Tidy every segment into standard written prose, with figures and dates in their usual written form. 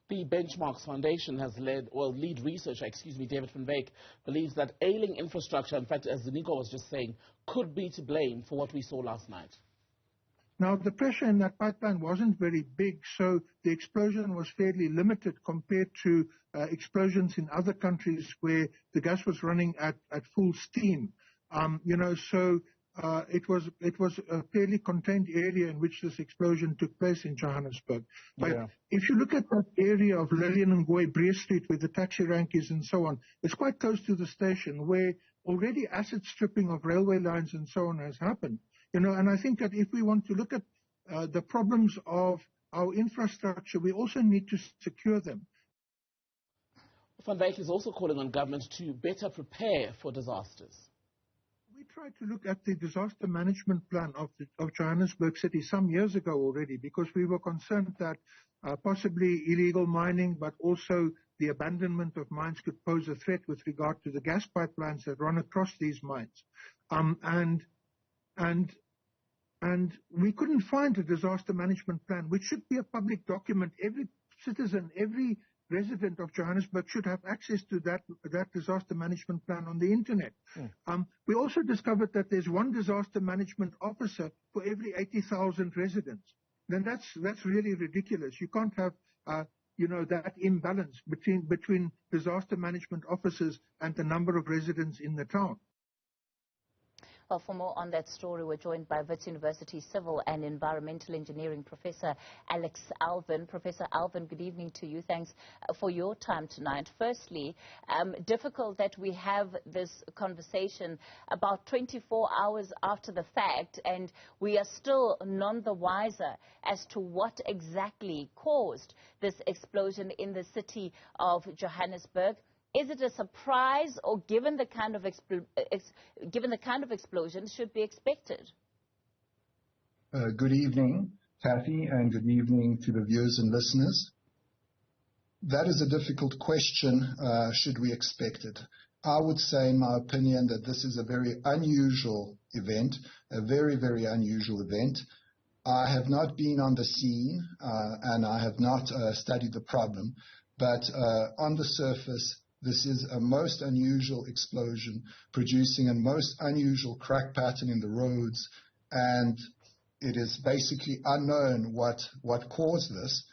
The Benchmarks Foundation has lead researcher, David van Wyk, believes that ailing infrastructure, in fact, as Nico was just saying, could be to blame for what we saw last night. Now, the pressure in that pipeline wasn't very big, so the explosion was fairly limited compared to explosions in other countries where the gas was running at full steam. It was a fairly contained area in which this explosion took place in Johannesburg. But if you look at that area of Lillian and Goy, Breer Street, where the taxi rank is and so on, it's quite close to the station where already asset stripping of railway lines and so on has happened. And I think that if we want to look at the problems of our infrastructure, we also need to secure them. Van Wyk is also calling on government to better prepare for disasters. We tried to look at the disaster management plan of Johannesburg City some years ago already, because we were concerned that possibly illegal mining, but also the abandonment of mines could pose a threat with regard to the gas pipelines that run across these mines. And we couldn't find a disaster management plan, which should be a public document. Every citizen, every resident of Johannesburg should have access to that disaster management plan on the internet. We also discovered that there's one disaster management officer for every 80,000 residents. Then that's really ridiculous. You can't have that imbalance between disaster management officers and the number of residents in the town. Well, for more on that story, we're joined by Wits University Civil and Environmental Engineering Professor Elvin. Professor Elvin, good evening to you. Thanks for your time tonight. Firstly, difficult that we have this conversation about 24 hours after the fact, and we are still none the wiser as to what exactly caused this explosion in the city of Johannesburg. Is it a surprise, or given the kind of explosion should be expected? Good evening, Kathy, and good evening to the viewers and listeners. That is a difficult question. Should we expect it? I would say, in my opinion, that this is a very unusual event, a very, very unusual event. I have not been on the scene, and I have not studied the problem, but on the surface, this is a most unusual explosion, producing a most unusual crack pattern in the roads, and it is basically unknown what caused this.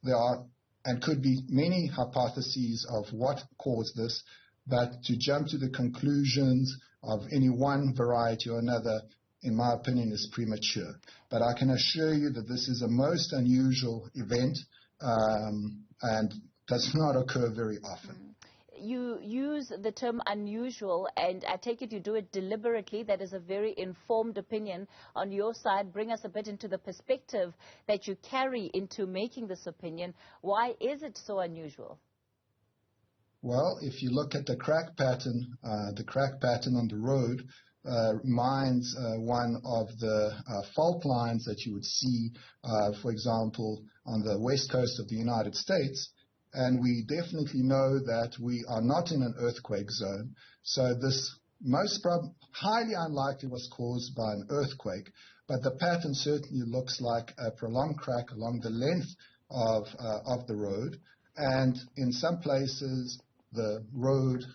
There are and could be many hypotheses of what caused this, but to jump to the conclusions of any one variety or another, in my opinion, is premature. But I can assure you that this is a most unusual event, and does not occur very often. You use the term unusual, and I take it you do it deliberately. That is a very informed opinion on your side. Bring us a bit into the perspective that you carry into making this opinion. Why is it so unusual? Well, if you look at the crack pattern on the road reminds one of the fault lines that you would see, for example, on the west coast of the United States. And we definitely know that we are not in an earthquake zone. So this highly unlikely was caused by an earthquake, but the pattern certainly looks like a prolonged crack along the length of the road. And in some places, the road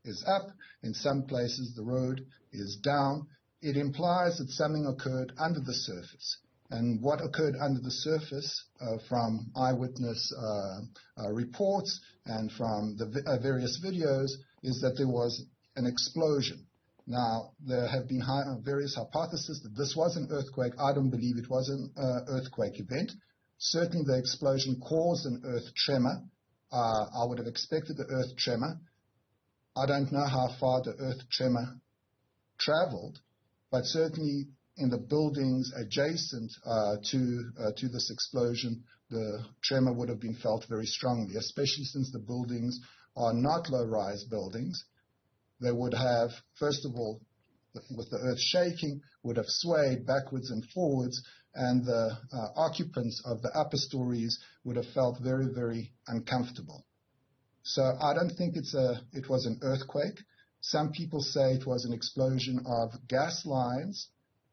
is up. In some places, the road is down. It implies that something occurred under the surface. And what occurred under the surface from eyewitness reports and from the various videos is that there was an explosion. Now, there have been various hypotheses that this was an earthquake. I don't believe it was an earthquake event. Certainly the explosion caused an earth tremor. I would have expected the earth tremor. I don't know how far the earth tremor traveled, but certainly in the buildings adjacent to this explosion, the tremor would have been felt very strongly, especially since the buildings are not low-rise buildings. They would have, first of all, with the earth shaking, would have swayed backwards and forwards, and the occupants of the upper stories would have felt very, very uncomfortable. So I don't think it was an earthquake. Some people say it was an explosion of gas lines.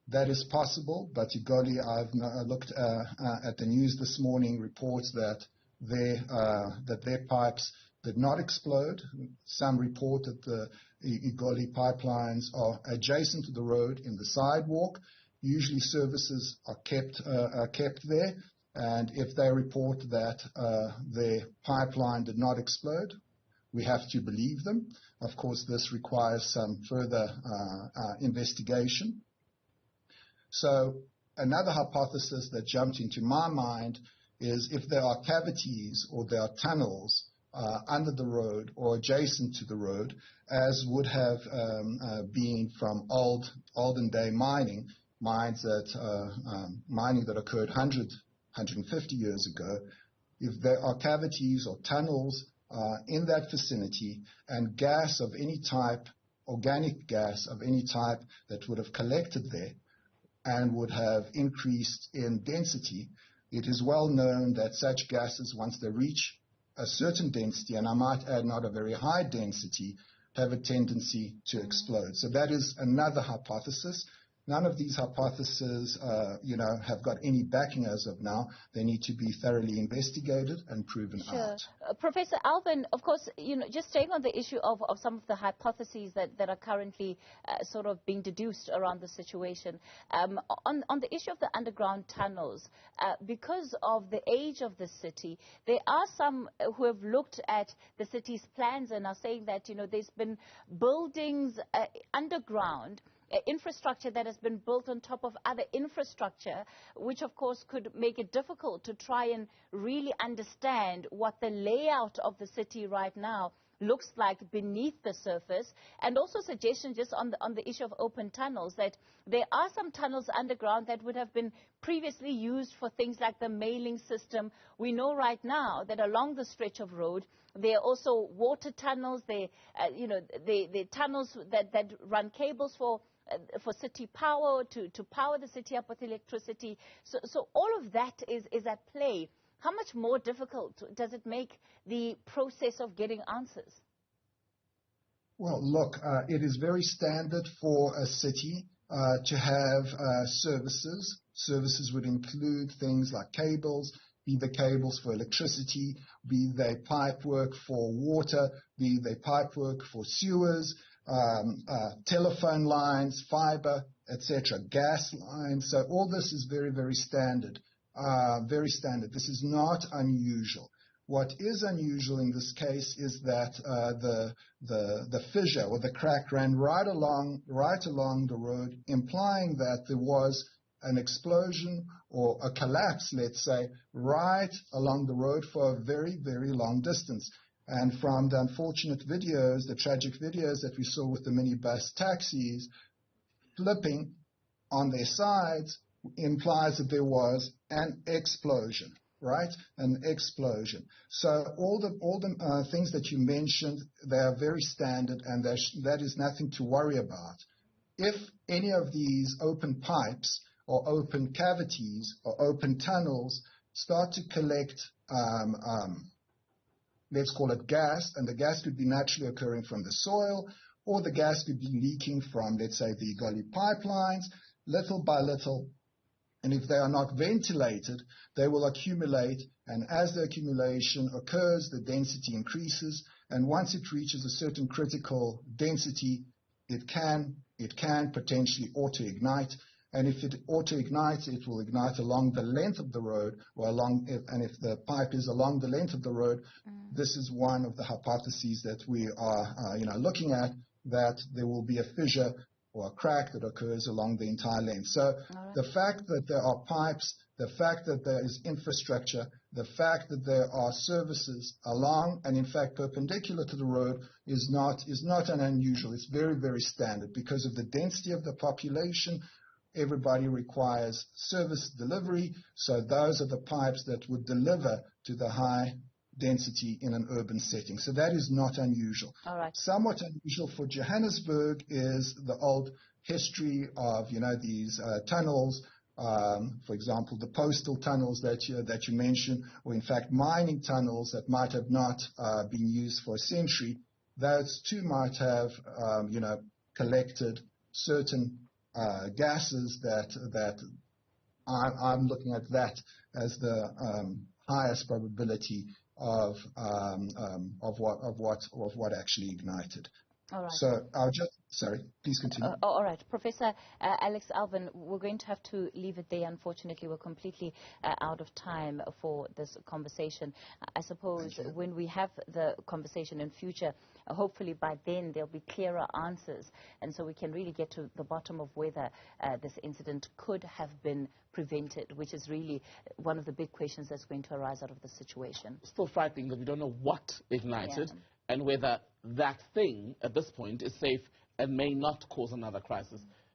That is possible, but I've looked at the news this morning, reports that their pipes did not explode. Some report that the Igoli pipelines are adjacent to the road in the sidewalk. Usually services are kept there, and if they report that their pipeline did not explode, we have to believe them. Of course, this requires some further investigation. So another hypothesis that jumped into my mind is if there are cavities or there are tunnels under the road or adjacent to the road, as would have been from olden day mining, mines that mining that occurred 150 years ago, if there are cavities or tunnels in that vicinity and gas of any type, organic gas of any type that would have collected there and would have increased in density, it is well known that such gases, once they reach a certain density, and I might add not a very high density, have a tendency to explode. So that is another hypothesis. None of these hypotheses, have got any backing as of now. They need to be thoroughly investigated and proven out. Professor Elvin, of course, just staying on the issue of some of the hypotheses that are currently sort of being deduced around the situation. On the issue of the underground tunnels, because of the age of the city, there are some who have looked at the city's plans and are saying that, there's been buildings underground, infrastructure that has been built on top of other infrastructure, which of course could make it difficult to try and really understand what the layout of the city right now looks like beneath the surface, and also suggestions just on the issue of open tunnels, that there are some tunnels underground that would have been previously used for things like the mailing system. We know right now that along the stretch of road there are also water tunnels, the tunnels that run cables for city power, to power the city up with electricity. So all of that is at play. How much more difficult does it make the process of getting answers? Well, look, it is very standard for a city to have services. Services would include things like cables, be they cables for electricity, be they pipe work for water, be they pipe work for sewers, telephone lines, fiber, etc., gas lines. So all this is very, very standard. Very standard. This is not unusual. What is unusual in this case is that the fissure or the crack ran right along the road, implying that there was an explosion or a collapse, let's say, right along the road for a very, very long distance. And from the unfortunate videos, the tragic videos that we saw with the minibus taxis flipping on their sides, implies that there was an explosion, right? An explosion. So all the things that you mentioned, they are very standard, and that is nothing to worry about. If any of these open pipes or open cavities or open tunnels start to collect, let's call it gas, and the gas could be naturally occurring from the soil, or the gas could be leaking from, let's say, the Igoli pipelines, little by little. And if they are not ventilated, they will accumulate, and as the accumulation occurs, the density increases, and once it reaches a certain critical density, it can potentially auto-ignite, and if it auto-ignites, it will ignite along the length of the road, and if the pipe is along the length of the road, this is one of the hypotheses that we are looking at, that there will be a fissure or a crack that occurs along the entire length. So the fact that there are pipes, the fact that there is infrastructure, the fact that there are services along and in fact perpendicular to the road is not an unusual. It's very, very standard because of the density of the population. Everybody requires service delivery, so those are the pipes that would deliver to the high density in an urban setting. So that is not unusual. All right. Somewhat unusual for Johannesburg is the old history of, these tunnels, for example, the postal tunnels that you mentioned, or in fact mining tunnels that might have not been used for a century. Those too might have, collected certain gases that I'm looking at that as the highest probability of what actually ignited. All right. So sorry, please continue. All right. Professor Alex Elvin, we're going to have to leave it there. Unfortunately, we're completely out of time for this conversation. I suppose when we have the conversation in future, hopefully by then there'll be clearer answers, and so we can really get to the bottom of whether this incident could have been prevented, which is really one of the big questions that's going to arise out of the situation. Still frightening that we don't know what ignited and whether that thing at this point is safe and may not cause another crisis.